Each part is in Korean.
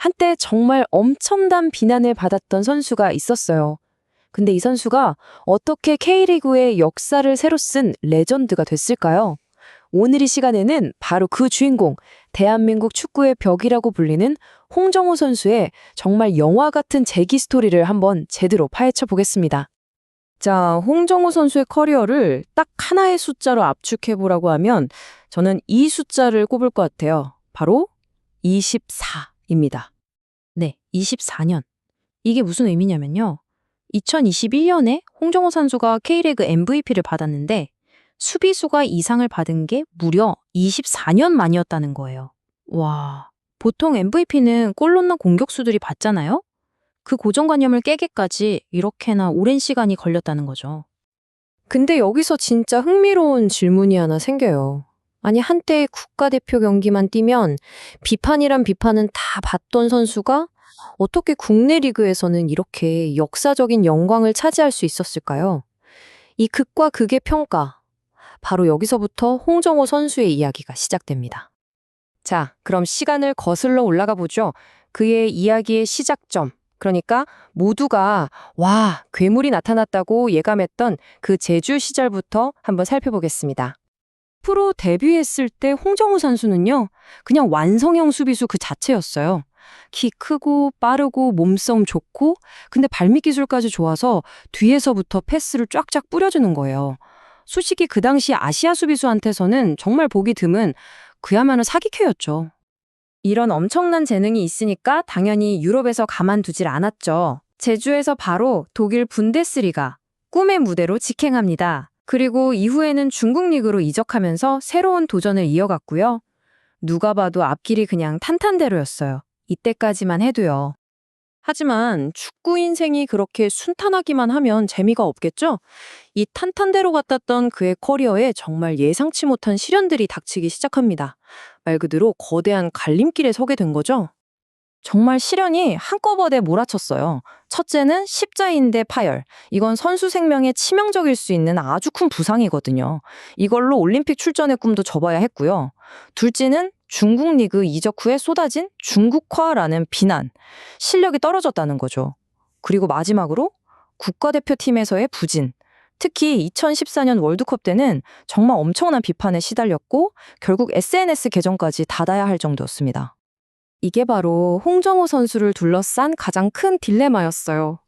한때 정말 엄청난 비난을 받았던 선수가 있었어요. 근데 이 선수가 어떻게 K리그의 역사를 새로 쓴 레전드가 됐을까요? 오늘 이 시간에는 바로 그 주인공, 대한민국 축구의 벽이라고 불리는 홍정호 선수의 정말 영화 같은 재기 스토리를 한번 제대로 파헤쳐 보겠습니다. 자, 홍정호 선수의 커리어를 딱 하나의 숫자로 압축해보라고 하면 저는 이 숫자를 꼽을 것 같아요. 바로 24입니다. 네, 24년. 이게 무슨 의미냐면요. 2021년에 홍정호 선수가 K리그 MVP를 받았는데 수비수가 이상을 받은 게 무려 24년 만이었다는 거예요. 와, 보통 MVP는 골 넣는 공격수들이 받잖아요? 그 고정관념을 깨기까지 이렇게나 오랜 시간이 걸렸다는 거죠. 근데 여기서 진짜 흥미로운 질문이 하나 생겨요. 아니, 한때 국가대표 경기만 뛰면 비판이란 비판은 다 받던 선수가 어떻게 국내 리그에서는 이렇게 역사적인 영광을 차지할 수 있었을까요? 이 극과 극의 평가, 바로 여기서부터 홍정호 선수의 이야기가 시작됩니다. 자, 그럼 시간을 거슬러 올라가 보죠. 그의 이야기의 시작점, 그러니까 모두가 와, 괴물이 나타났다고 예감했던 그 제주 시절부터 한번 살펴보겠습니다. 프로 데뷔했을 때 홍정호 선수는요, 그냥 완성형 수비수 그 자체였어요. 키 크고 빠르고 몸싸움 좋고, 근데 발밑 기술까지 좋아서 뒤에서부터 패스를 쫙쫙 뿌려주는 거예요. 솔직히 그 당시 아시아 수비수한테서는 정말 보기 드문 그야말로 사기캐였죠. 이런 엄청난 재능이 있으니까 당연히 유럽에서 가만두질 않았죠. 제주에서 바로 독일 분데스리가 꿈의 무대로 직행합니다. 그리고 이후에는 중국 리그로 이적하면서 새로운 도전을 이어갔고요. 누가 봐도 앞길이 그냥 탄탄대로였어요. 이때까지만 해도요. 하지만 축구 인생이 그렇게 순탄하기만 하면 재미가 없겠죠? 이 탄탄대로 같았던 그의 커리어에 정말 예상치 못한 시련들이 닥치기 시작합니다. 말 그대로 거대한 갈림길에 서게 된 거죠. 정말 시련이 한꺼번에 몰아쳤어요. 첫째는 십자인대 파열. 이건 선수 생명에 치명적일 수 있는 아주 큰 부상이거든요. 이걸로 올림픽 출전의 꿈도 접어야 했고요. 둘째는 중국 리그 이적 후에 쏟아진 중국화라는 비난. 실력이 떨어졌다는 거죠. 그리고 마지막으로 국가대표팀에서의 부진. 특히 2014년 월드컵 때는 정말 엄청난 비판에 시달렸고 결국 SNS 계정까지 닫아야 할 정도였습니다. 이게 바로 홍정호 선수를 둘러싼 가장 큰 딜레마였어요.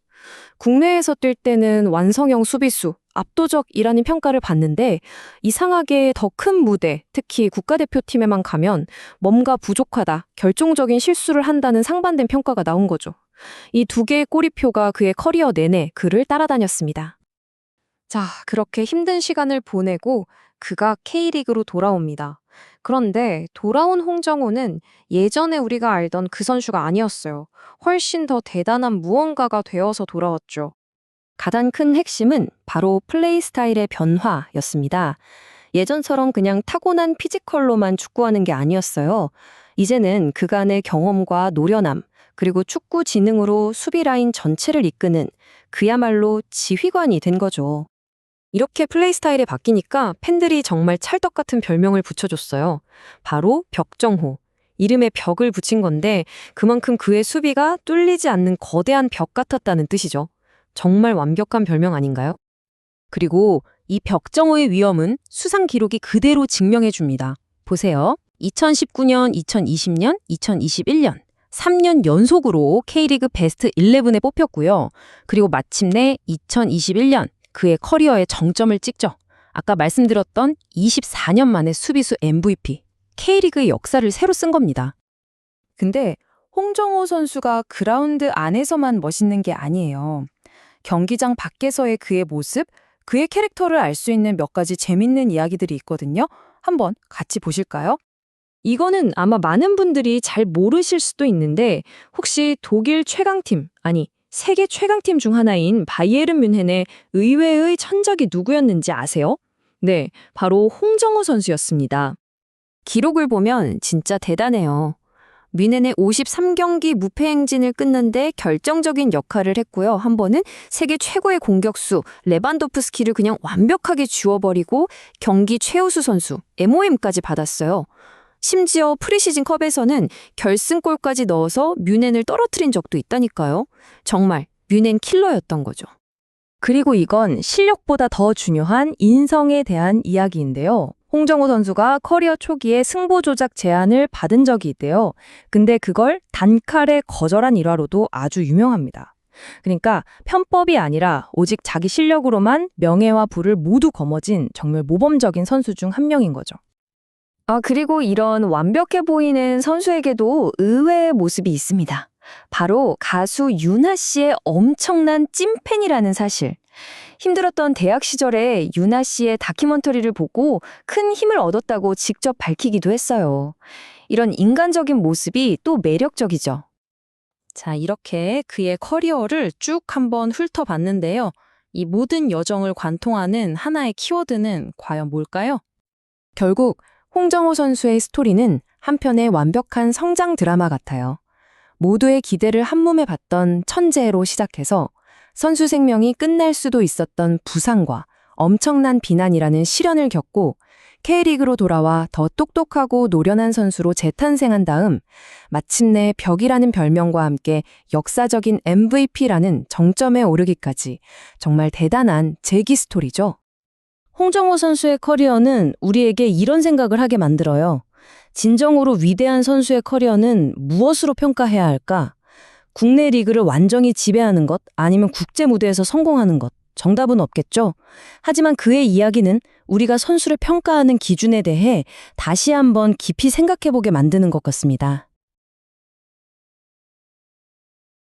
국내에서 뛸 때는 완성형 수비수, 압도적이라는 평가를 받는데 이상하게 더 큰 무대, 특히 국가대표팀에만 가면 뭔가 부족하다, 결정적인 실수를 한다는 상반된 평가가 나온 거죠. 이 두 개의 꼬리표가 그의 커리어 내내 그를 따라다녔습니다. 자, 그렇게 힘든 시간을 보내고 그가 K리그로 돌아옵니다. 그런데 돌아온 홍정호는 예전에 우리가 알던 그 선수가 아니었어요. 훨씬 더 대단한 무언가가 되어서 돌아왔죠. 가장 큰 핵심은 바로 플레이 스타일의 변화였습니다. 예전처럼 그냥 타고난 피지컬로만 축구하는 게 아니었어요. 이제는 그간의 경험과 노련함, 그리고 축구 지능으로 수비 라인 전체를 이끄는 그야말로 지휘관이 된 거죠. 이렇게 플레이 스타일이 바뀌니까 팬들이 정말 찰떡 같은 별명을 붙여줬어요. 바로 벽정호. 이름에 벽을 붙인 건데 그만큼 그의 수비가 뚫리지 않는 거대한 벽 같았다는 뜻이죠. 정말 완벽한 별명 아닌가요? 그리고 이 벽정호의 위엄은 수상 기록이 그대로 증명해줍니다. 보세요. 2019년, 2020년, 2021년 3년 연속으로 K리그 베스트 11에 뽑혔고요. 그리고 마침내 2021년 그의 커리어의 정점을 찍죠. 아까 말씀드렸던 24년 만에 수비수 MVP, K리그의 역사를 새로 쓴 겁니다. 근데 홍정호 선수가 그라운드 안에서만 멋있는 게 아니에요. 경기장 밖에서의 그의 모습, 그의 캐릭터를 알 수 있는 몇 가지 재밌는 이야기들이 있거든요. 한번 같이 보실까요? 이거는 아마 많은 분들이 잘 모르실 수도 있는데 혹시 독일 최강팀, 아니 세계 최강팀 중 하나인 바이에른 뮌헨의 의외의 천적이 누구였는지 아세요? 네, 바로 홍정호 선수였습니다. 기록을 보면 진짜 대단해요. 뮌헨의 53경기 무패 행진을 끊는데 결정적인 역할을 했고요. 한 번은 세계 최고의 공격수 레반도프스키를 그냥 완벽하게 지워버리고 경기 최우수 선수 MOM까지 받았어요. 심지어 프리시즌 컵에서는 결승골까지 넣어서 뮌헨을 떨어뜨린 적도 있다니까요. 정말 뮌헨 킬러였던 거죠. 그리고 이건 실력보다 더 중요한 인성에 대한 이야기인데요. 홍정호 선수가 커리어 초기에 승부 조작 제안을 받은 적이 있대요. 근데 그걸 단칼에 거절한 일화로도 아주 유명합니다. 그러니까 편법이 아니라 오직 자기 실력으로만 명예와 부를 모두 거머쥔 정말 모범적인 선수 중 한 명인 거죠. 그리고 이런 완벽해 보이는 선수에게도 의외의 모습이 있습니다. 바로 가수 유나 씨의 엄청난 찐팬이라는 사실. 힘들었던 대학 시절에 유나 씨의 다큐멘터리를 보고 큰 힘을 얻었다고 직접 밝히기도 했어요. 이런 인간적인 모습이 또 매력적이죠. 자, 이렇게 그의 커리어를 쭉 한번 훑어봤는데요. 이 모든 여정을 관통하는 하나의 키워드는 과연 뭘까요? 결국 홍정호 선수의 스토리는 한편의 완벽한 성장 드라마 같아요. 모두의 기대를 한몸에 받던 천재로 시작해서 선수 생명이 끝날 수도 있었던 부상과 엄청난 비난이라는 시련을 겪고 K리그로 돌아와 더 똑똑하고 노련한 선수로 재탄생한 다음 마침내 벽이라는 별명과 함께 역사적인 MVP라는 정점에 오르기까지 정말 대단한 재기 스토리죠. 홍정호 선수의 커리어는 우리에게 이런 생각을 하게 만들어요. 진정으로 위대한 선수의 커리어는 무엇으로 평가해야 할까? 국내 리그를 완전히 지배하는 것, 아니면 국제 무대에서 성공하는 것. 정답은 없겠죠? 하지만 그의 이야기는 우리가 선수를 평가하는 기준에 대해 다시 한번 깊이 생각해보게 만드는 것 같습니다.